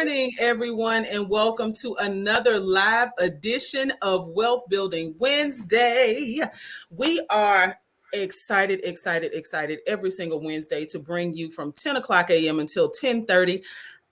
morning, everyone, and welcome to another live edition of Wealth Building Wednesday. We are excited every single Wednesday to bring you from 10 o'clock a.m. until 10:30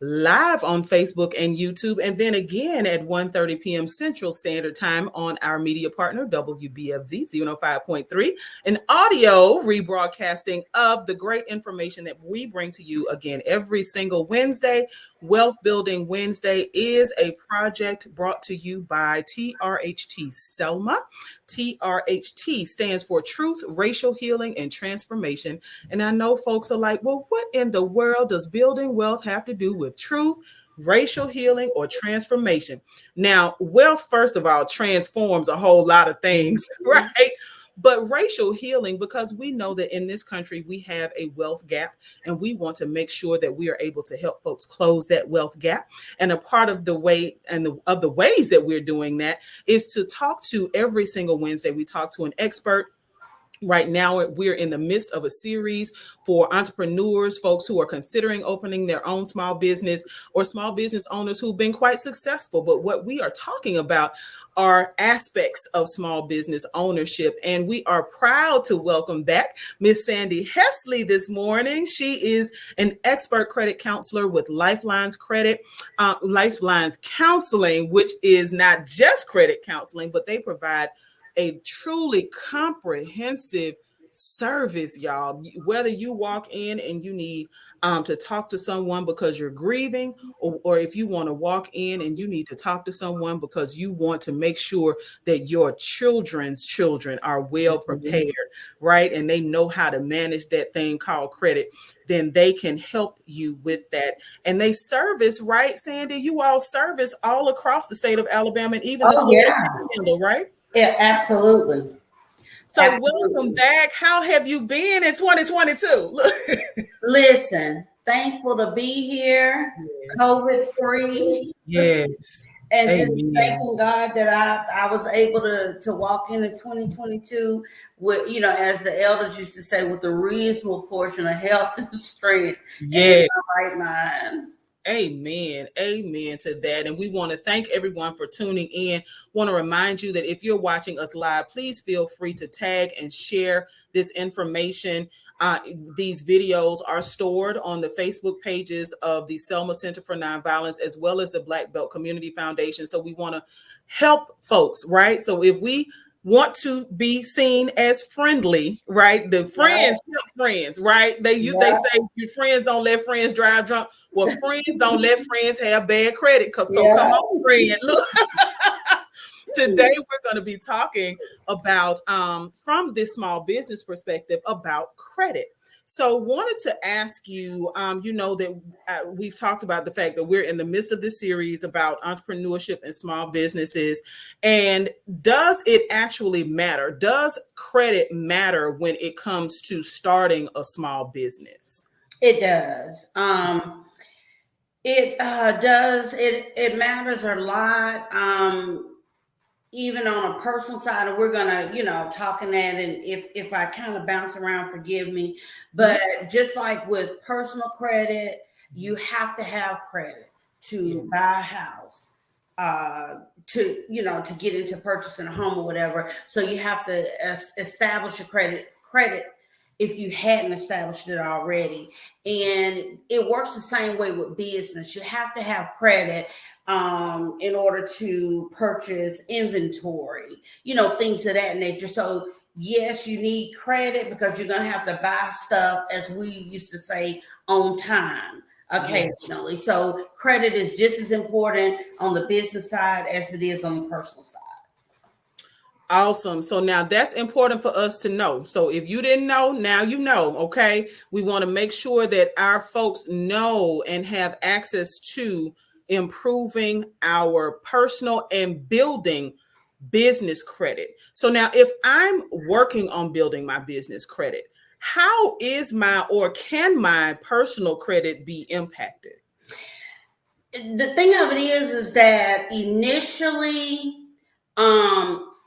live on Facebook and YouTube, and then again at 1:30 p.m. Central Standard Time on our media partner, WBFZ 105.3, an audio rebroadcasting of the great information that we bring to you again every single Wednesday. Wealth Building Wednesday is a project brought to you by TRHT Selma. TRHT stands for Truth, Racial Healing, and Transformation. And I know folks are like, well, what in the world does building wealth have to do with truth, racial healing, or transformation? Now, wealth, first of all, transforms a whole lot of things, right? But racial healing, because we know that in this country, we have a wealth gap, and we want to make sure that we are able to help folks close that wealth gap. And a part of the way and of the ways that we're doing that is to talk to every single Wednesday. We talk to an expert. Right now, we're in the midst of a series for entrepreneurs, folks who are considering opening their own small business, or small business owners who've been quite successful. But what we are talking about are aspects of small business ownership. And we are proud to welcome back Miss Sandy Hesley this morning. She is an expert credit counselor with Lifelines Counseling, which is not just credit counseling, but they provide a truly comprehensive service, y'all. Whether you walk in and you need to talk to someone because you're grieving, or if you want to walk in and you need to talk to someone because you want to make sure that your children's children are well prepared, right? And they know how to manage that thing called credit, then they can help you with that. And they service, right, Sandy? You all service all across the state of Alabama and even the Panhandle, right? Yeah, absolutely. So welcome back. How have you been in 2022? Listen, thankful to be here, yes. COVID free. Yes. And just thanking God that I was able to walk into 2022 with, as the elders used to say, with a reasonable portion of health and strength. Yeah. And my right mind. Amen. Amen to that. And we want to thank everyone for tuning in. Want to remind you that if you're watching us live, please feel free to tag and share this information. These videos are stored on the Facebook pages of the Selma Center for Nonviolence, as well as the Black Belt Community Foundation. So we want to help folks, right? So if we want to be seen as friendly, right? The friends help friends, right? They say your friends don't let friends drive drunk. Well, friends don't let friends have bad credit. Come on, friend. Look. Today we're going to be talking about, from this small business perspective, about credit. So wanted to ask you, that we've talked about the fact that we're in the midst of this series about entrepreneurship and small businesses. And does it actually matter? Does credit matter when it comes to starting a small business? It does. It does. It matters a lot. Even on a personal side, and we're gonna, talking that, and if I kind of bounce around, forgive me. But just like with personal credit, you have to have credit to buy a house, to get into purchasing a home or whatever. So you have to establish your credit if you hadn't established it already. And it works the same way with business. You have to have credit in order to purchase inventory, things of that nature. So yes, you need credit because you're going to have to buy stuff, as we used to say, on time occasionally. So credit is just as important on the business side as it is on the personal side. Awesome. So now that's important for us to know. So if you didn't know, now you know, okay? We want to make sure that our folks know and have access to improving our personal and building business credit. So now if I'm working on building my business credit, how can my personal credit be impacted? The thing of it is that initially,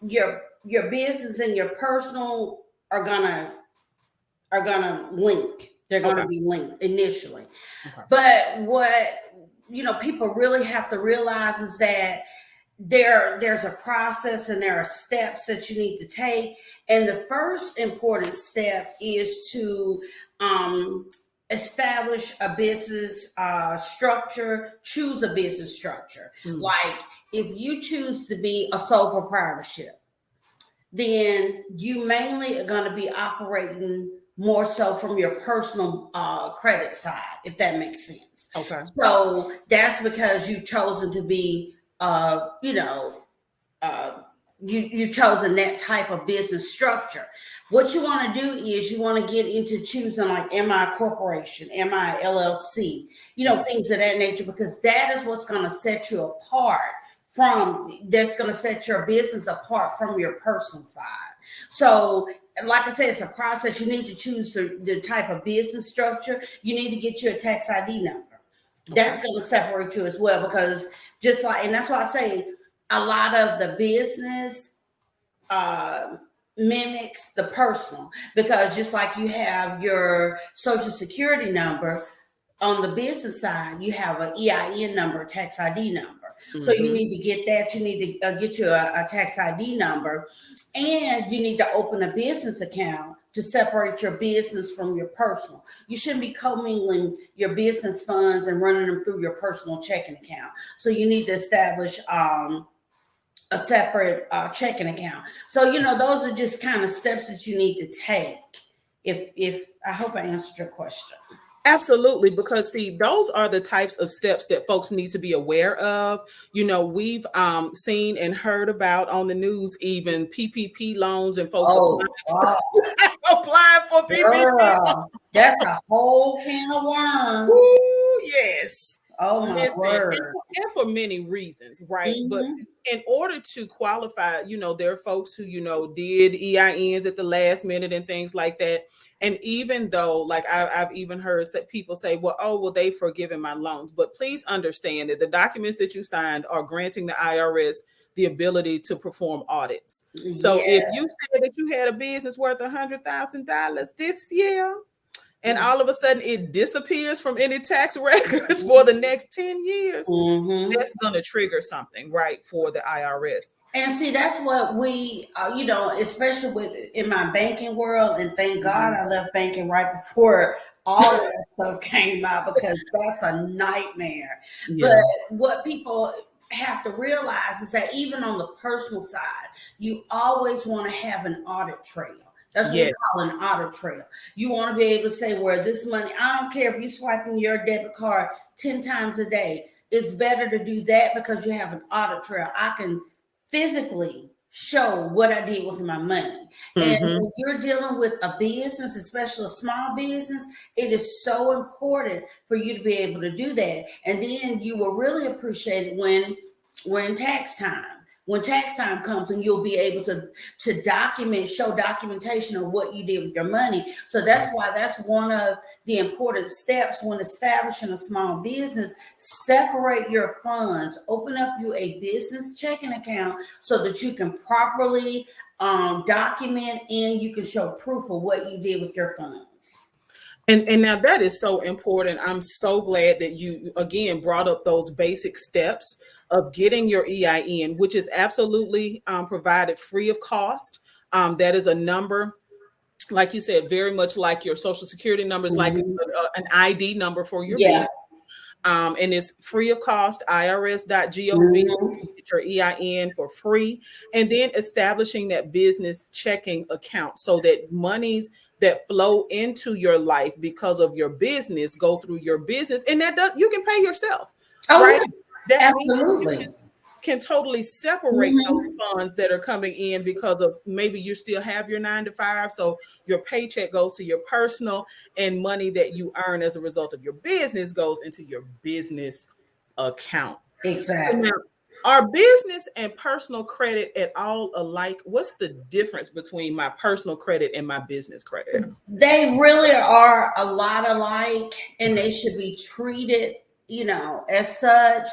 your business and your personal are gonna link. They're gonna be linked initially. Okay. But people really have to realize is that there's a process and there are steps that you need to take. And the first important step is to establish a business structure, choose a business structure. Like if you choose to be a sole proprietorship, then you mainly are going to be operating more so from your personal credit side, if that makes sense. Okay. So that's because you've chosen to be, you've chosen that type of business structure. What you want to do is you want to get into choosing like, am I a corporation? Am I LLC? Things of that nature, because that is what's going to set you apart that's going to set your business apart from your personal side. So, like I said, it's a process. You need to choose the type of business structure. You need to get you a tax ID number. That's going to separate you as well, because and that's why I say a lot of the business mimics the personal, because just like you have your social security number, on the business side, you have an EIN number, tax ID number. So you need to get that. You need to get you a tax ID number, and you need to open a business account to separate your business from your personal. You shouldn't be commingling your business funds and running them through your personal checking account. So you need to establish a separate checking account. So, those are just kind of steps that you need to take. If I hope I answered your question. Absolutely, because see, those are the types of steps that folks need to be aware of. We've seen and heard about on the news, even PPP loans and folks applying for PPP. Girl, that's a whole can of worms. Ooh, yes. Oh my word. And for many reasons, right? But in order to qualify, there are folks who, did EINs at the last minute and things like that. And even though, like I've even heard people say, well, they've forgiven my loans. But please understand that the documents that you signed are granting the IRS the ability to perform audits. So if you said that you had a business worth $100,000 this year, and all of a sudden it disappears from any tax records for the next 10 years, that's going to trigger something, right, for the IRS. And see, that's what we, especially in my banking world, and thank God I left banking right before all of that stuff came out, because that's a nightmare. Yeah. But what people have to realize is that even on the personal side, you always want to have an audit trail. That's what we call an audit trail. You want to be able to say where this money, I don't care if you're swiping your debit card 10 times a day. It's better to do that because you have an audit trail. I can physically show what I did with my money. And when you're dealing with a business, especially a small business, it is so important for you to be able to do that. And then you will really appreciate it when tax time. When tax time comes, and you'll be able to show documentation of what you did with your money. So that's why that's one of the important steps when establishing a small business. Separate your funds, open up you a business checking account so that you can properly document and you can show proof of what you did with your funds. And now that is so important. I'm so glad that you, again, brought up those basic steps of getting your EIN, which is absolutely provided free of cost. That is a number, like you said, very much like your social security number, is like an ID number for your business. And it's free of cost, irs.gov, get your EIN for free. And then establishing that business checking account so that monies that flow into your life because of your business go through your business. And you can pay yourself, right? That absolutely can totally separate those funds that are coming in because of maybe you still have your 9-to-5. So your paycheck goes to your personal, and money that you earn as a result of your business goes into your business account. Exactly. So now, are business and personal credit at all alike? What's the difference between my personal credit and my business credit? They really are a lot alike, and they should be treated, as such.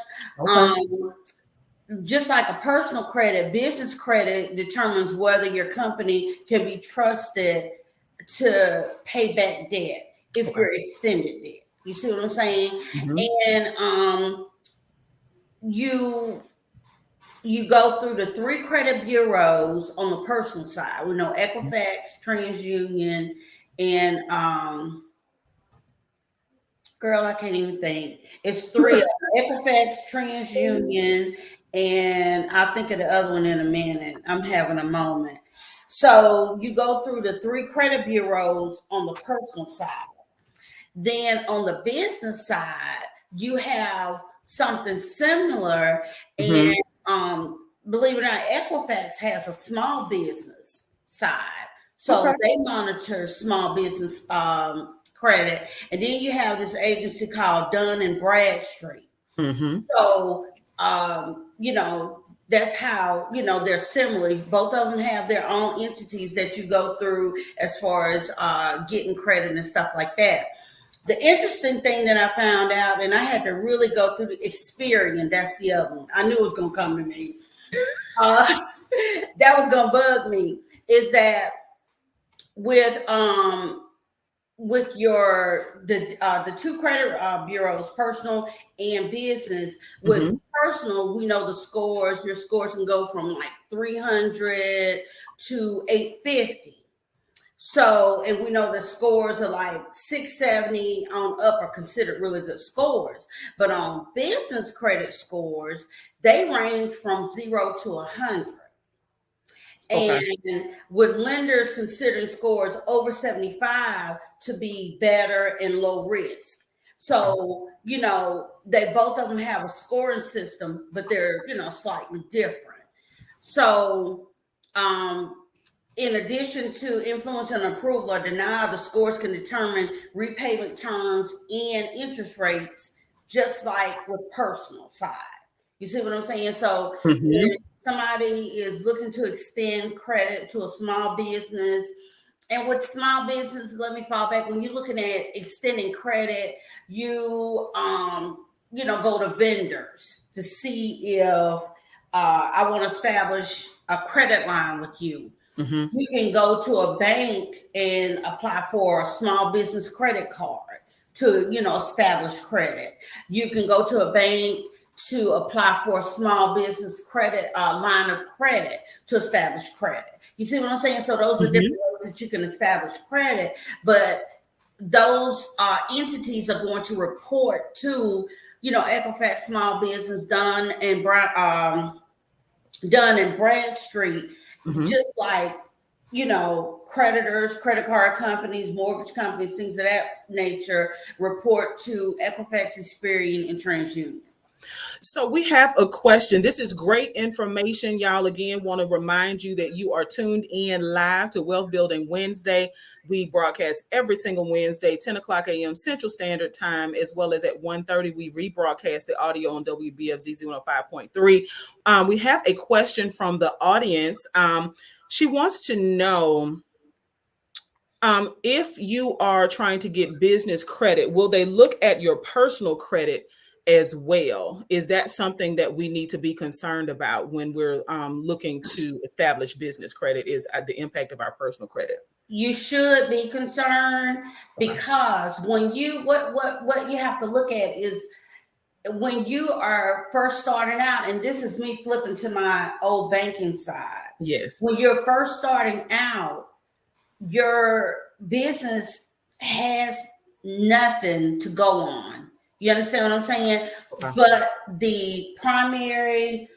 Just like a personal credit, business credit determines whether your company can be trusted to pay back debt if you're extended debt. You see what I'm saying? Mhm. And you go through the 3 credit bureaus on the personal side. We know Equifax, TransUnion, and girl, I can't even think. It's 3 of them: Equifax, TransUnion, and I'll think of the other one in a minute. I'm having a moment. So you go through the 3 credit bureaus on the personal side. Then on the business side, you have something similar. And Mhm. believe it or not, Equifax has a small business side. Okay. So they monitor small business credit. And then you have this agency called Dun and Bradstreet. Mhm. So, that's how, they're similar. Both of them have their own entities that you go through as far as getting credit and stuff like that. The interesting thing that I found out, and I had to really go through the Experian, that's the other one. I knew it was going to come to me. That was going to bug me, is that with the 2 credit bureaus, personal and business. With Mhm. personal, we know the scores. Your scores can go from like 300 to 850. So, and we know the scores are like 670 on up are considered really good scores. But on business credit scores, they range from 0 to 100. Okay. And with lenders considering scores over 75 to be better and low risk. So, they both of them have a scoring system, but they're, slightly different. So, in addition to influence and approval or denial, the scores can determine repayment terms and interest rates, just like with personal side. You see what I'm saying? So Mhm. when somebody is looking to extend credit to a small business, and with small business, let me fall back. When you're looking at extending credit, you go to vendors to see if I want to establish a credit line with you. Mhm. You can go to a bank and apply for a small business credit card to, establish credit. You can go to a bank to apply for a small business credit line of credit to establish credit. You see what I'm saying? So those are different Mhm. ways that you can establish credit, but those entities are going to report to, Equifax Small Business, Dun and Bradstreet, Mhm. just like, creditors, credit card companies, mortgage companies, things of that nature report to Equifax, Experian, and TransUnion. So we have a question. This is great information. Y'all, again, want to remind you that you are tuned in live to Wealth Building Wednesday. We broadcast every single Wednesday, 10 o'clock a.m. Central Standard Time, as well as at 1:30. We rebroadcast the audio on WBFZ 105.3. We have a question from the audience. She wants to know, if you are trying to get business credit, will they look at your personal credit as well? Is that something that we need to be concerned about when we're looking to establish business credit? Is the impact of our personal credit? You should be concerned, Okay. because when you what you have to look at is when you are first starting out, and this is me flipping to my old banking side. Yes. When you're first starting out, your business has nothing to go on. You understand what I'm saying? Okay. But the primary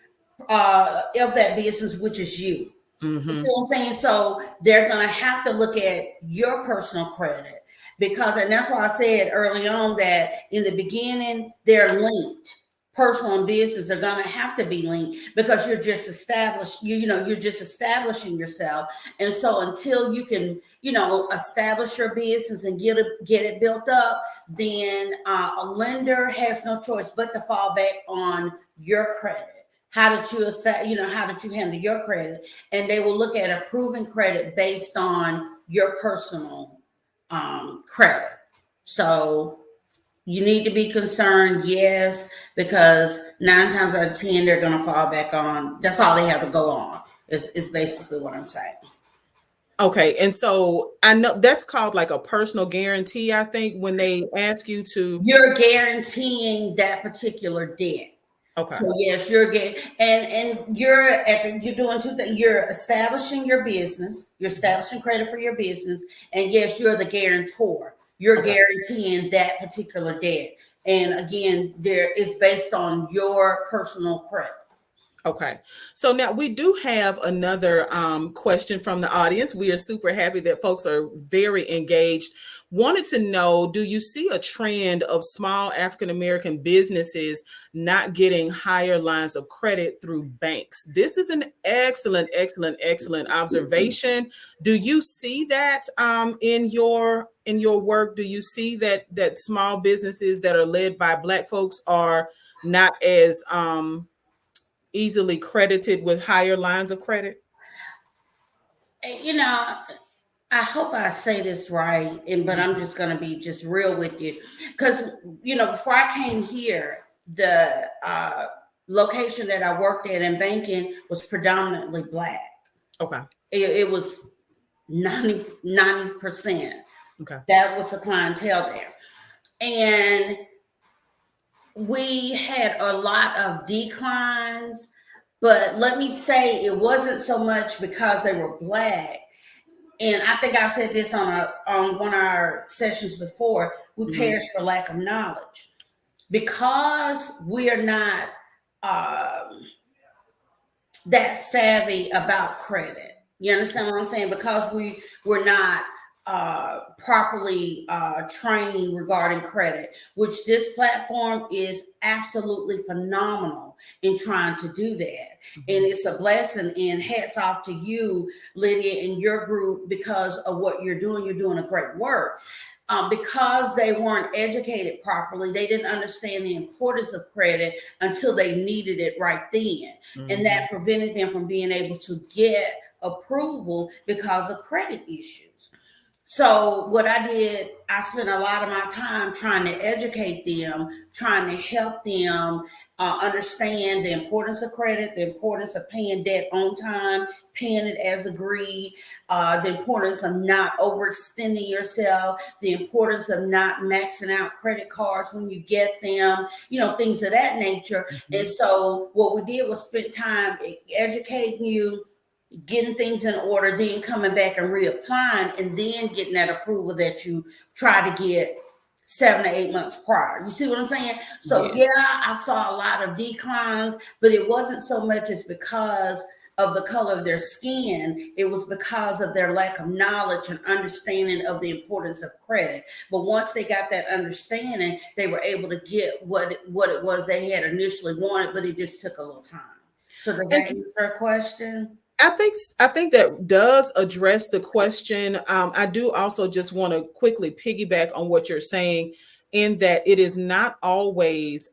of that business, which is you. You see Mm-hmm. what I'm saying? So they're going to have to look at your personal credit, because, and that's why I said early on that in the beginning, they're linked. Personal and business are going to have to be linked, because you're just established, you're just establishing yourself. And so until you can, establish your business and get it built up, then a lender has no choice but to fall back on your credit. How did how did you handle your credit? And they will look at approving credit based on your personal credit. So you need to be concerned, yes, because 9 times out of 10, they're going to fall back on. That's all they have to go on. Is basically what I'm saying. Okay. And so I know that's called like a personal guarantee, I think, when they ask you to. You're guaranteeing that particular debt. Okay. So yes, you're getting, and you're doing two things. You're establishing your business. You're establishing credit for your business, and yes, you're the guarantor. You're Okay. guaranteeing that particular debt. And again, there is based on your personal credit. Okay. So now we do have another question from the audience. We are super happy that folks are very engaged. Wanted to know, do you see a trend of small African American businesses not getting higher lines of credit through banks? This is an excellent, excellent, excellent observation. Do you see that in your work? Do you see that small businesses that are led by Black folks are not as easily credited with higher lines of credit? You know, I hope I say this right, but I'm just going to be just real with you, because before I came here, the location that I worked at in banking was predominantly Black. Okay. It was 90%. Okay. That was the clientele there, and we had a lot of declines. But let me say, it wasn't so much because they were Black. And I think I said this on one of our sessions before. We perish for lack of knowledge, because we are not that savvy about credit. You understand what I'm saying? Because we're not properly trained regarding credit, which this platform is absolutely phenomenal in trying to do that. And it's a blessing, and hats off to you, Lydia, and your group, because of what you're doing. You're doing a great work. Because they weren't educated properly, they didn't understand the importance of credit until they needed it right then. And that prevented them from being able to get approval because of credit issues. So what I did, I spent a lot of my time trying to educate them, trying to help them understand the importance of credit, the importance of paying debt on time, paying it as agreed, the importance of not overextending yourself, the importance of not maxing out credit cards when you get them, things of that nature. And so what we did was spend time educating you, getting things in order, then coming back and reapplying, and then getting that approval that you try to get 7 to 8 months prior. You see what I'm saying? So yeah, I saw a lot of declines, but it wasn't so much as because of the color of their skin. It was because of their lack of knowledge and understanding of the importance of credit. But once they got that understanding, they were able to get what it was they had initially wanted, but it just took a little time. So does that answer your question? I think that does address the question. I do also just want to quickly piggyback on what you're saying, in that it is not always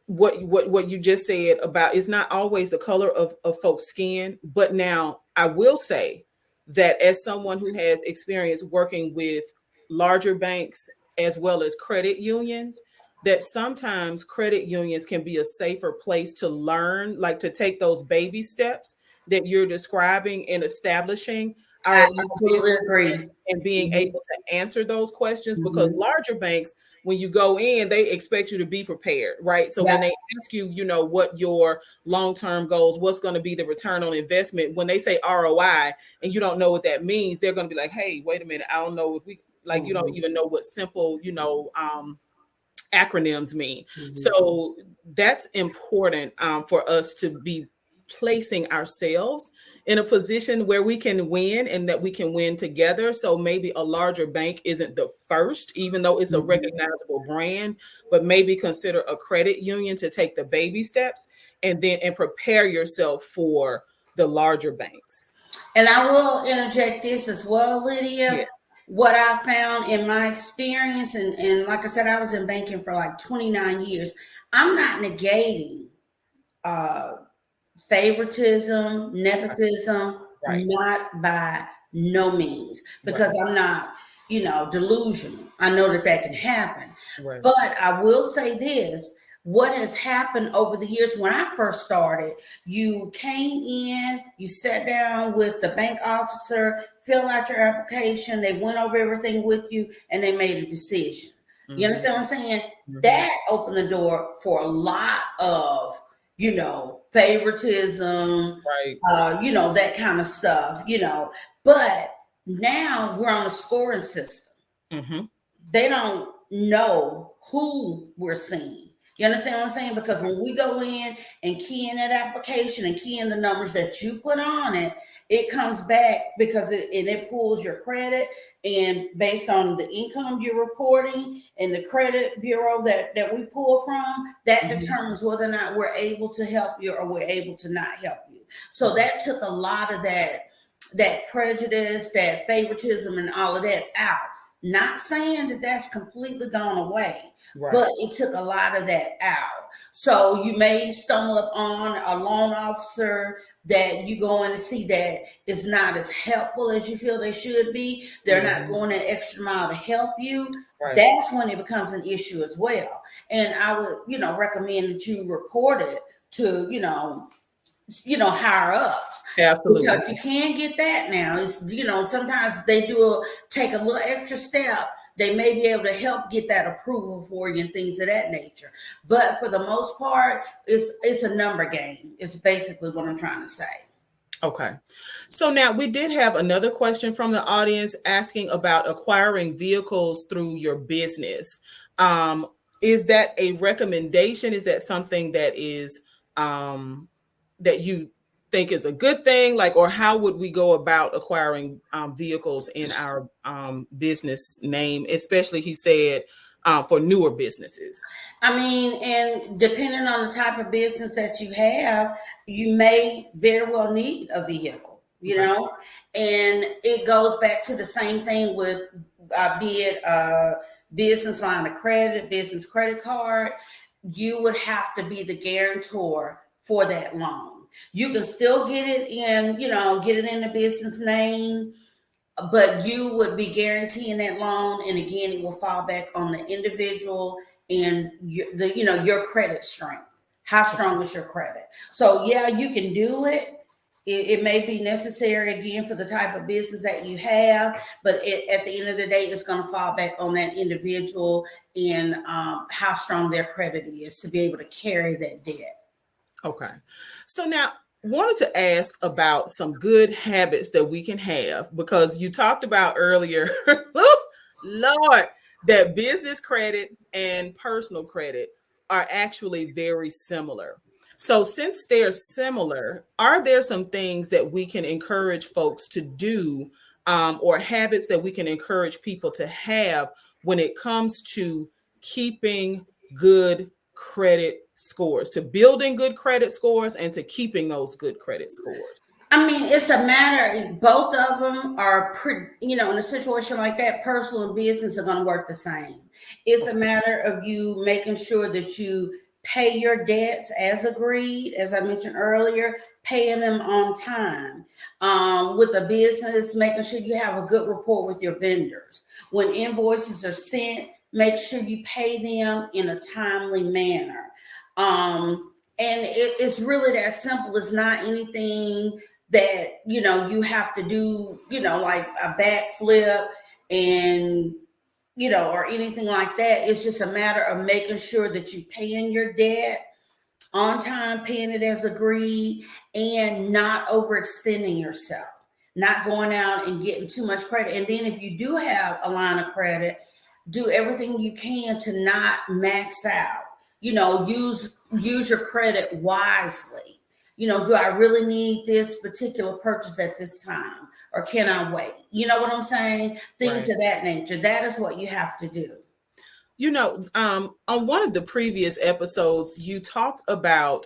what you just said about, it's not always the color of folks' skin. But now I will say that as someone who has experience working with larger banks as well as credit unions, that sometimes credit unions can be a safer place to learn, like to take those baby steps that you're describing in establishing I our absolutely agree. and being able to answer those questions. Because larger banks, when you go in, they expect you to be prepared, right? So when they ask you, what your long-term goals, what's going to be the return on investment, when they say ROI and you don't know what that means, they're going to be like, hey, wait a minute, I don't know if we, like, you don't even know what simple, acronyms mean. So that's important for us to be placing ourselves in a position where we can win, and that we can win together. So maybe a larger bank isn't the first, even though it's a recognizable brand, but maybe consider a credit union to take the baby steps, and prepare yourself for the larger banks. And I will interject this as well, Lydia. Yeah. What I found in my experience, and like I said, I was in banking for like 29 years. I'm not negating favoritism, nepotism, not by no means, because I'm not, delusional. I know that can happen. But I will say this, what has happened over the years, when I first started, you came in, you sat down with the bank officer, fill out your application, they went over everything with you, and they made a decision. You understand what I'm saying? That opened the door for a lot of, favoritism, Right. that kind of stuff. But now we're on a scoring system. Mm-hmm. They don't know who we're seeing. You understand what I'm saying? Because when we go in and key in that application and key in the numbers that you put on it, it comes back because it pulls your credit, and based on the income you're reporting and the credit bureau that we pull from, that determines whether or not we're able to help you or we're able to not help you. So that took a lot of that prejudice, that favoritism, and all of that out. Not saying that that's completely gone away, but it took a lot of that out. So you may stumble upon a loan officer that you go in to see that is not as helpful as you feel they should be. They're not going that extra mile to help you. That's when it becomes an issue as well. And I would, recommend that you report it to, higher ups. Absolutely. Because you can get that now. It's, sometimes they take a little extra step. They may be able to help get that approval for you and things of that nature. But for the most part, it's a number game. It's basically what I'm trying to say. Okay. So now we did have another question from the audience asking about acquiring vehicles through your business. Is that a recommendation? Is that something that is that you think is a good thing? Or how would we go about acquiring vehicles in our business name, especially, he said, for newer businesses? I mean, and depending on the type of business that you have, you may very well need a vehicle, and it goes back to the same thing with be it a business line of credit, business credit card. You would have to be the guarantor for that loan. You can still get it in, the business name, but you would be guaranteeing that loan. And again, it will fall back on the individual and your credit strength. How strong is your credit? So yeah, you can do it. It may be necessary again for the type of business that you have, but at the end of the day, it's going to fall back on that individual and how strong their credit is to be able to carry that debt. Okay. So now wanted to ask about some good habits that we can have, because you talked about earlier, Lord, that business credit and personal credit are actually very similar. So since they're similar, are there some things that we can encourage folks to do, or habits that we can encourage people to have when it comes to keeping good credit scores, to building good credit scores and to keeping those good credit scores? I mean, it's a matter, both of them are pretty, in a situation like that, personal and business are going to work the same. It's a matter of you making sure that you pay your debts as agreed, as I mentioned earlier, paying them on time. With a business, making sure you have a good rapport with your vendors. When invoices are sent, make sure you pay them in a timely manner. And it's really that simple. It's not anything that, you have to do, like a backflip and, or anything like that. It's just a matter of making sure that you paying your debt on time, paying it as agreed, and not overextending yourself, not going out and getting too much credit. And then if you do have a line of credit, do everything you can to not max out. Use your credit wisely. Do I really need this particular purchase at this time, or can I wait? You know what I'm saying? Things of that nature. That is what you have to do. On one of the previous episodes, you talked about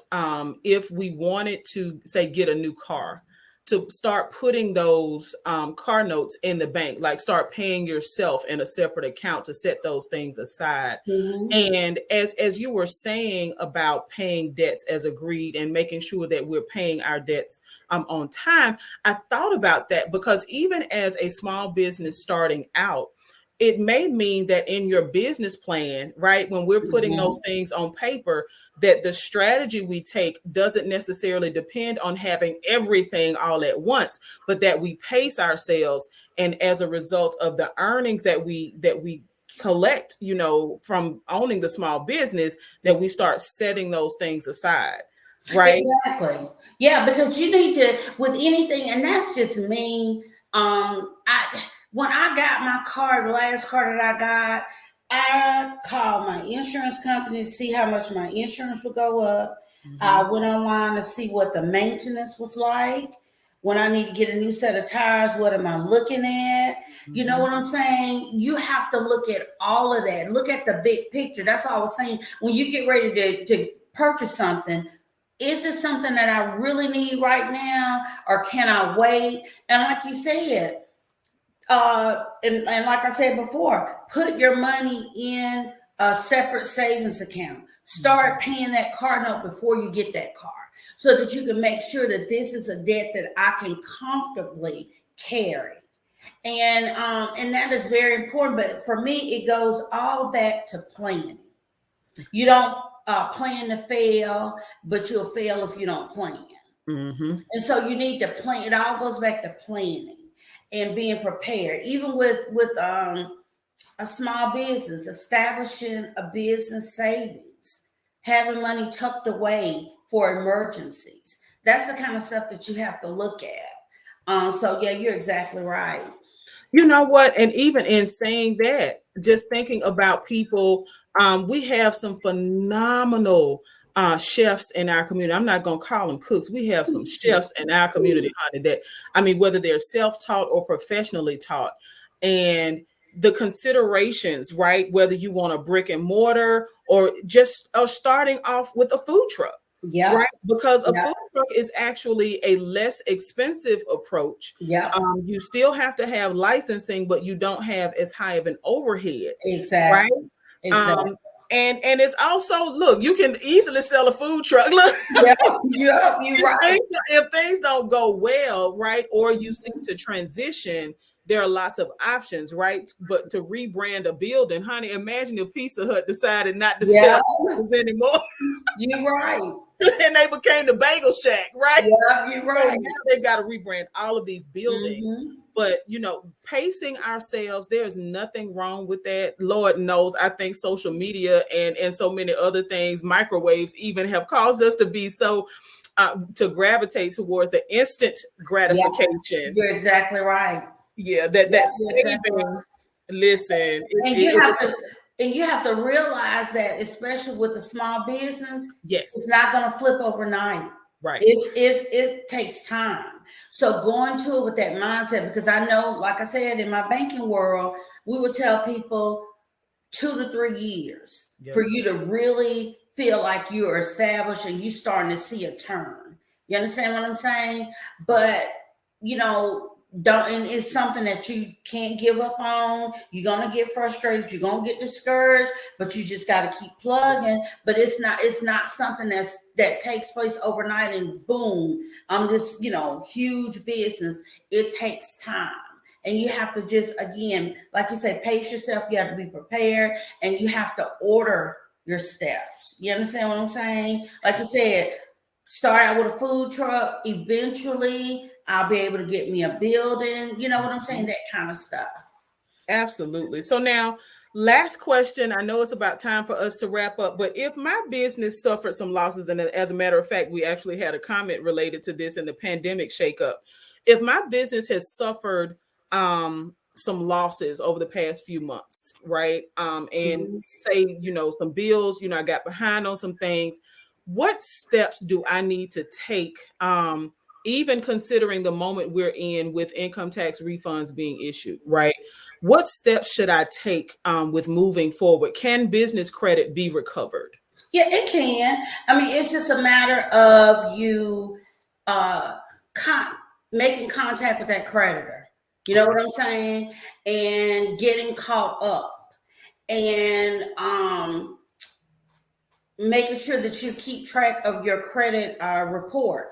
if we wanted to, say, get a new car, to start putting those car notes in the bank, like start paying yourself in a separate account to set those things aside. And as you were saying about paying debts as agreed and making sure that we're paying our debts on time, I thought about that, because even as a small business starting out, it may mean that in your business plan, right, when we're putting those things on paper, that the strategy we take doesn't necessarily depend on having everything all at once, but that we pace ourselves. And as a result of the earnings that we collect, from owning the small business, that we start setting those things aside. Right. Exactly. Yeah, because you need to with anything, and that's just me. I when I got my car, the last car that I got, I called my insurance company to see how much my insurance would go up. I went online to see what the maintenance was like. When I need to get a new set of tires, what am I looking at? You know what I'm saying? You have to look at all of that. Look at the big picture. That's all I was saying. When you get ready to purchase something, is it something that I really need right now, or can I wait? And like you said, and like I said before, put your money in a separate savings account. Start paying that car note before you get that car, so that you can make sure that this is a debt that I can comfortably carry. And that is very important. But for me, it goes all back to planning. You don't plan to fail, but you'll fail if you don't plan. And so you need to plan. It all goes back to planning and being prepared. Even with a small business, establishing a business savings, having money tucked away for emergencies. That's the kind of stuff that you have to look at. So yeah, you're exactly right. You know what? And even in saying that, just thinking about people, we have some phenomenal chefs in our community. I'm not going to call them cooks. We have some chefs in our community, honey, that, I mean, whether they're self-taught or professionally taught. And the considerations, right? Whether you want a brick and mortar or just starting off with a food truck. Yeah. Right, because a Yeah. food truck is actually a less expensive approach. Yeah. You still have to have licensing, but you don't have as high of an overhead. Exactly. Right. Exactly. And it's also, look, you can easily sell a food truck. Look, Yeah. Yeah. You're right. if things don't go well, right, or you seek to transition, there are lots of options, right? But to rebrand a building, honey, imagine if Pizza Hut decided not to Yeah. sell anymore. You're right. And they became the Bagel Shack, right? Yeah, you're So right. now they've got to rebrand all of these buildings. Mhm. But, pacing ourselves, there's nothing wrong with that. Lord knows, I think social media and so many other things, microwaves even, have caused us to be so, to gravitate towards the instant gratification. You're exactly right. Yeah, that You're saving, exactly right. listen, And you have to realize that, especially with a small business, yes, it's not going to flip overnight. right. It takes time. So go into it with that mindset, because I know, like I said, in my banking world, we would tell people 2 to 3 years for you to really feel like you're established and you starting to see a turn. You understand what I'm saying? But don't, and it's something that you can't give up on. You're gonna get frustrated, you're gonna get discouraged, but you just got to keep plugging. But it's not something that takes place overnight and boom, I'm this huge business. It takes time. And you have to just, again, like you say, pace yourself. You have to be prepared, and you have to order your steps. You understand what I'm saying? Like you said, start out with a food truck. Eventually, I'll be able to get me a building. You know what I'm saying? That kind of stuff. Absolutely. So now, last question. I know it's about time for us to wrap up, but if my business suffered some losses, and as a matter of fact, we actually had a comment related to this in the pandemic shakeup. If my business has suffered some losses over the past few months, right? And say, some bills, I got behind on some things. What steps do I need to take? Even considering the moment we're in with income tax refunds being issued, right? What steps should I take with moving forward? Can business credit be recovered? Yeah, it can. I mean, it's just a matter of you making contact with that creditor. You know what I'm saying? And getting caught up, and making sure that you keep track of your credit report.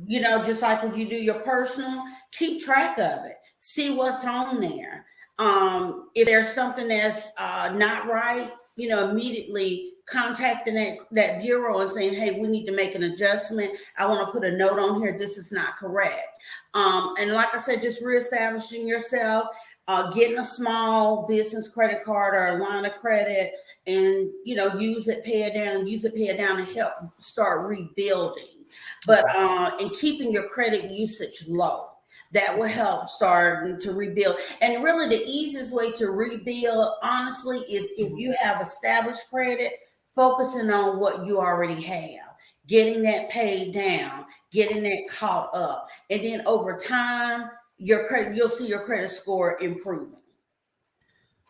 Just like when you do your personal, keep track of it. See what's on there. If there's something that's not right, immediately contacting that bureau and saying, hey, we need to make an adjustment. I want to put a note on here. This is not correct. And like I said, just reestablishing yourself, getting a small business credit card or a line of credit, and use it, pay it down, and help start rebuilding. But and keeping your credit usage low. That will help start to rebuild. And really, the easiest way to rebuild, honestly, is if you have established credit, focusing on what you already have, getting that paid down, getting that caught up. And then over time, you'll see your credit score improving.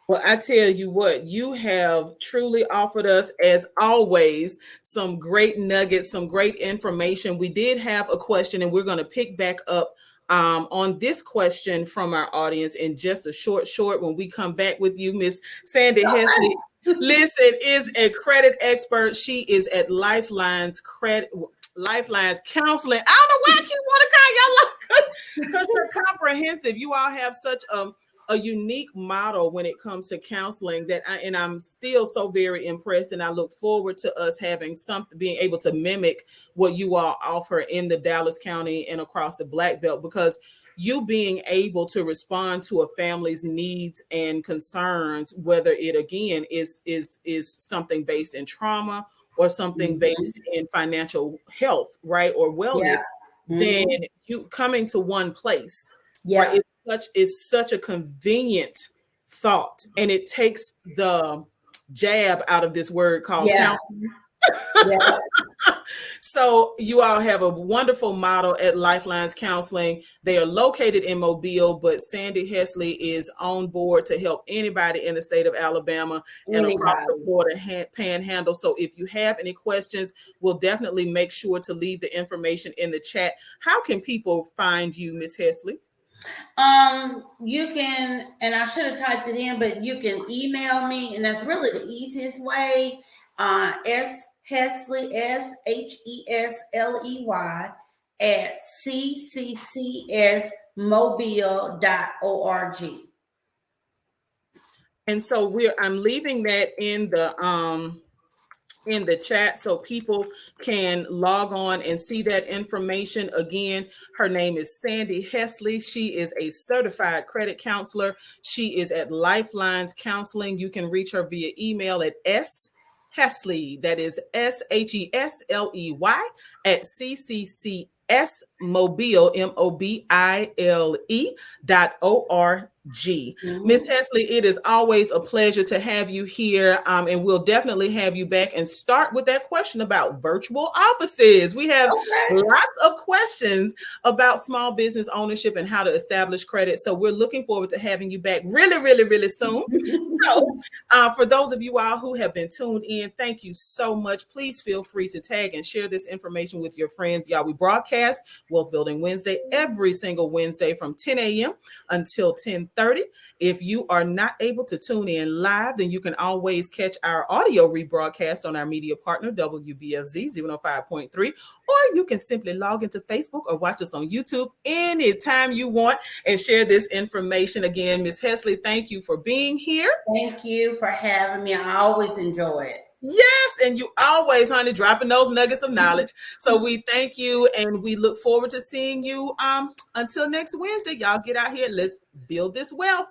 Well, I tell you what, you have truly offered us, as always, some great nuggets, some great information. We did have a question, and we're going to pick back up on this question from our audience in just a short when we come back with you. Miss Sandy Hesley, listen, is a credit expert. She is at Lifelines Counseling. I don't know why I keep want to call y'all, because you're comprehensive. You all have such a unique model when it comes to counseling I'm still so very impressed, and I look forward to us having being able to mimic what you all offer in the Dallas County and across the Black Belt, because you being able to respond to a family's needs and concerns, whether it again is something based in trauma or something based in financial health, right, or wellness, then you coming to one place, right? It's such a convenient thought, and it takes the jab out of this word called counseling. So you all have a wonderful model at Lifelines Counseling. They are located in Mobile, but Sandy Hesley is on board to help anybody in the state of Alabama and across the Florida panhandle. So if you have any questions, we'll definitely make sure to leave the information in the chat. How can people find you, Miss Hesley? You can, and I should have typed it in, but you can email me, and that's really the easiest way. Hesley, SHESLEY at cccsmobile.org. And so I'm leaving that in the chat so people can log on and see that information. Again, her name is Sandy Hesley. She is a certified credit counselor. She is at Lifelines Counseling. You can reach her via email at Hesley, that is SHESLEY at ccccsmobile, MOBILE.org. Miss Hesley, it is always a pleasure to have you here, and we'll definitely have you back and start with that question about virtual offices. We have lots of questions about small business ownership and how to establish credit, so we're looking forward to having you back really soon. So for those of you all who have been tuned in, thank you so much. Please feel free to tag and share this information with your friends. Y'all, we broadcast Wealth Building Wednesday every single Wednesday from 10 a.m. until 10:30. If you are not able to tune in live, then you can always catch our audio rebroadcast on our media partner, WBFZ 105.3, or you can simply log into Facebook or watch us on YouTube anytime you want and share this information. Again, Ms. Hesley, thank you for being here. Thank you for having me. I always enjoy it. Yes, and you always, honey, dropping those nuggets of knowledge. So we thank you, and we look forward to seeing you until next Wednesday. Y'all get out here. Let's build this wealth.